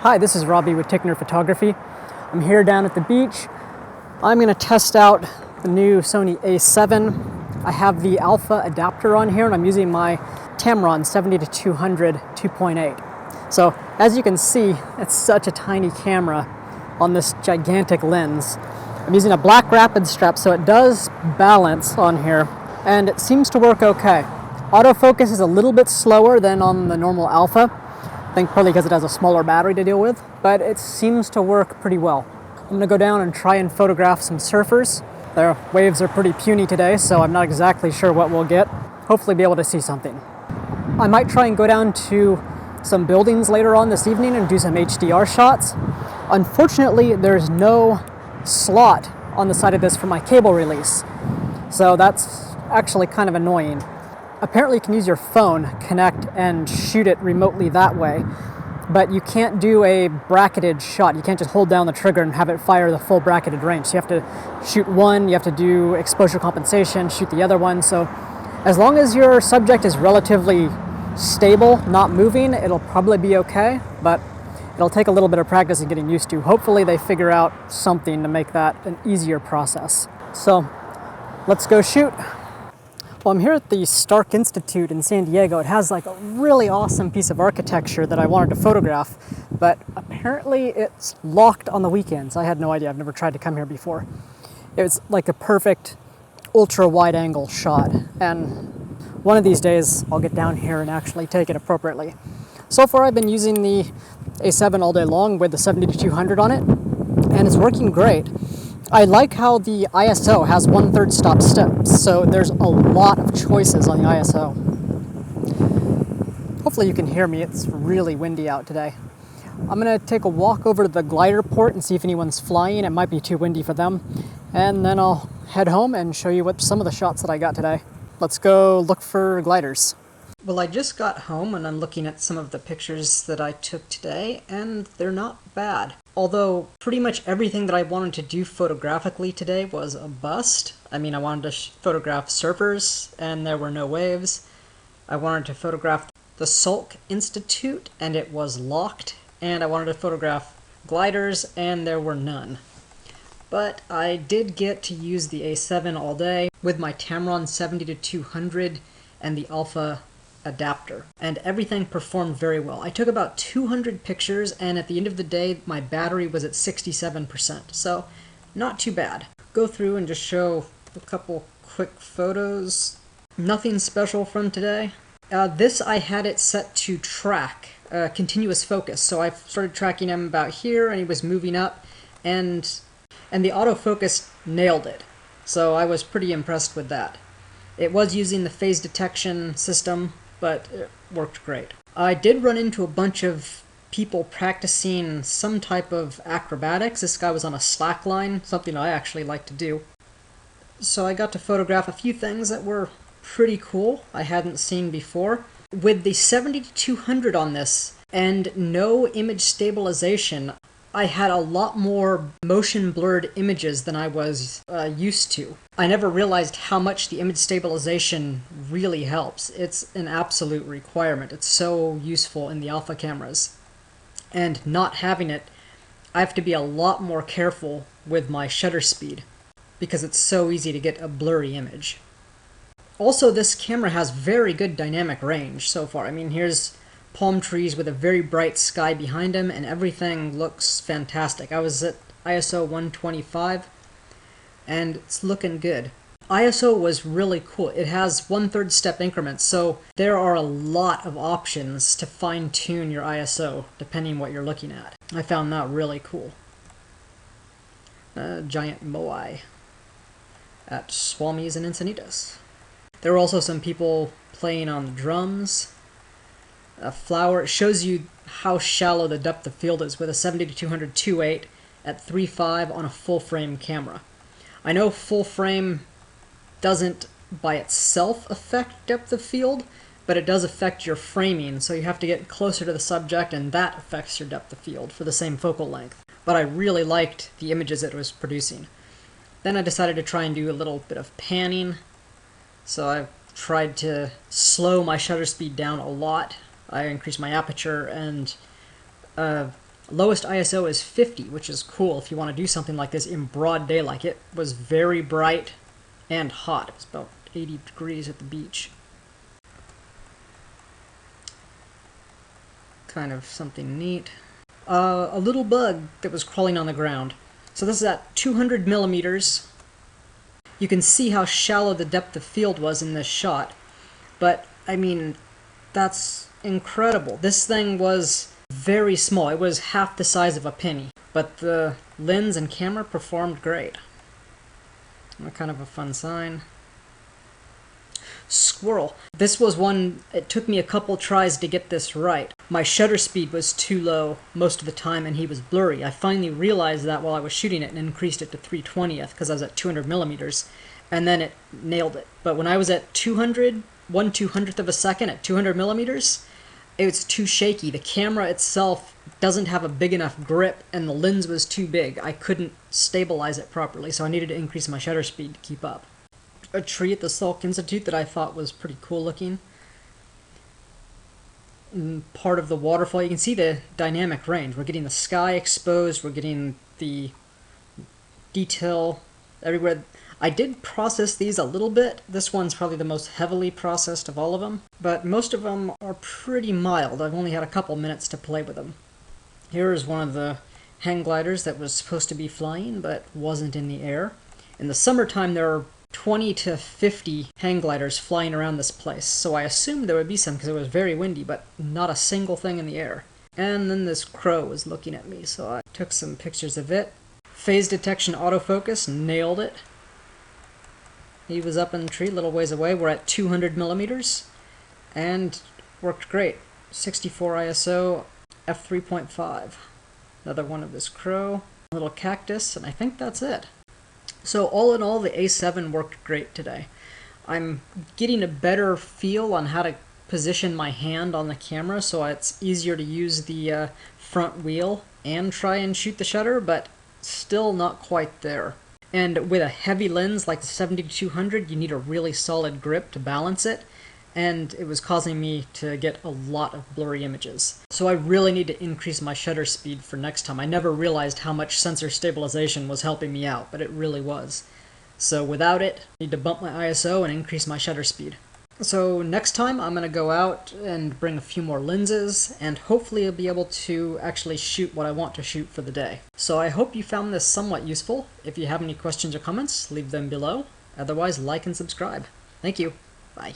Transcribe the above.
Hi, this is Robbie with Tickner Photography. I'm here down at the beach. I'm going to test out the new Sony A7. I have the alpha adapter on here and I'm using my Tamron 70-200 2.8. So as you can see, it's such a tiny camera on this gigantic lens. I'm using a black rapid strap so it does balance on here and it seems to work okay. Autofocus is a little bit slower than on the normal alpha. I think probably because it has a smaller battery to deal with, but it seems to work pretty well. I'm gonna go down and try and photograph some surfers. Their waves are pretty puny today, so I'm not exactly sure what we'll get. Hopefully be able to see something. I might try and go down to some buildings later on this evening and do some HDR shots. Unfortunately, there's no slot on the side of this for my cable release, so that's actually kind of annoying. Apparently you can use your phone, connect, and shoot it remotely that way, but you can't do a bracketed shot. You can't just hold down the trigger and have it fire the full bracketed range. So you have to shoot one, you have to do exposure compensation, shoot the other one. So as long as your subject is relatively stable, not moving, it'll probably be okay, but it'll take a little bit of practice and getting used to. Hopefully they figure out something to make that an easier process. So let's go shoot. Well, I'm here at the Stark Institute in San Diego. It has like a really awesome piece of architecture that I wanted to photograph, but apparently it's locked on the weekends. I had no idea. I've never tried to come here before. It was like a perfect ultra wide angle shot, and one of these days I'll get down here and actually take it appropriately. So far I've been using the A7 all day long with the 70-200 on it, and it's working great. I like how the ISO has 1/3 stop steps, so there's a lot of choices on the ISO. Hopefully you can hear me, it's really windy out today. I'm gonna take a walk over to the glider port and see if anyone's flying. It might be too windy for them. And then I'll head home and show you what some of the shots that I got today. Let's go look for gliders. Well, I just got home and I'm looking at some of the pictures that I took today, and they're not bad. Although pretty much everything that I wanted to do photographically today was a bust. I mean, I wanted to photograph surfers and there were no waves. I wanted to photograph the Salk Institute and it was locked. And I wanted to photograph gliders and there were none. But I did get to use the A7 all day with my Tamron 70-200 and the alpha adapter, and everything performed very well. I took about 200 pictures and at the end of the day my battery was at 67%, so not too bad. Go through and just show a couple quick photos. Nothing special from today. This I had it set to track, continuous focus, so I started tracking him about here and he was moving up, and the autofocus nailed it, so I was pretty impressed with that. It was using the phase detection system, but it worked great. I did run into a bunch of people practicing some type of acrobatics. This guy was on a slack line, something I actually like to do. So I got to photograph a few things that were pretty cool I hadn't seen before. With the 70-200 on this and no image stabilization, I had a lot more motion blurred images than I was used to. I never realized how much the image stabilization really helps. It's an absolute requirement. It's so useful in the alpha cameras. And not having it, I have to be a lot more careful with my shutter speed because it's so easy to get a blurry image. Also, this camera has very good dynamic range so far. I mean, here's palm trees with a very bright sky behind them, and everything looks fantastic. I was at ISO 125, and it's looking good. ISO was really cool. It has 1/3 step increments, so there are a lot of options to fine-tune your ISO, depending what you're looking at. I found that really cool. Giant moai at Swami's and Encinitas. There were also some people playing on the drums. A flower. It shows you how shallow the depth of field is with a 70-200 2.8 at 3.5 on a full frame camera. I know full frame doesn't by itself affect depth of field, but it does affect your framing, so you have to get closer to the subject and that affects your depth of field for the same focal length. But I really liked the images it was producing. Then I decided to try and do a little bit of panning, so I tried to slow my shutter speed down a lot. I increased my aperture and Lowest ISO is 50, which is cool if you want to do something like this in broad daylight. It was very bright and hot. It was about 80 degrees at the beach. Kind of something neat. A little bug that was crawling on the ground. So this is at 200 millimeters. You can see how shallow the depth of field was in this shot. But, I mean, that's incredible. This thing was very small. It was half the size of a penny. But the lens and camera performed great. Kind of a fun sign. Squirrel. This was one, it took me a couple tries to get this right. My shutter speed was too low most of the time and he was blurry. I finally realized that while I was shooting it and increased it to 3/20th because I was at 200 millimeters, and then it nailed it. But when I was at 200, 1/200th of a second at 200 millimeters, it was too shaky. The camera itself doesn't have a big enough grip and the lens was too big. I couldn't stabilize it properly, so I needed to increase my shutter speed to keep up. A tree at the Salk Institute that I thought was pretty cool looking. Part of the waterfall, you can see the dynamic range. We're getting the sky exposed, we're getting the detail everywhere. I did process these a little bit. This one's probably the most heavily processed of all of them, but most of them are pretty mild. I've only had a couple minutes to play with them. Here is one of the hang gliders that was supposed to be flying, but wasn't in the air. In the summertime, there are 20 to 50 hang gliders flying around this place, so I assumed there would be some because it was very windy, but not a single thing in the air. And then this crow was looking at me, so I took some pictures of it. Phase detection autofocus, nailed it. He was up in the tree a little ways away. We're at 200 millimeters, and worked great. 64 ISO, f3.5. Another one of this crow, a little cactus, and I think that's it. So all in all, the A7 worked great today. I'm getting a better feel on how to position my hand on the camera so it's easier to use the front wheel and try and shoot the shutter, but still not quite there. And with a heavy lens like the 70-200, you need a really solid grip to balance it, and it was causing me to get a lot of blurry images. So I really need to increase my shutter speed for next time. I never realized how much sensor stabilization was helping me out, but it really was. So without it, I need to bump my ISO and increase my shutter speed. So next time I'm going to go out and bring a few more lenses, and hopefully I'll be able to actually shoot what I want to shoot for the day. So I hope you found this somewhat useful. If you have any questions or comments, leave them below. Otherwise, like and subscribe. Thank you. Bye.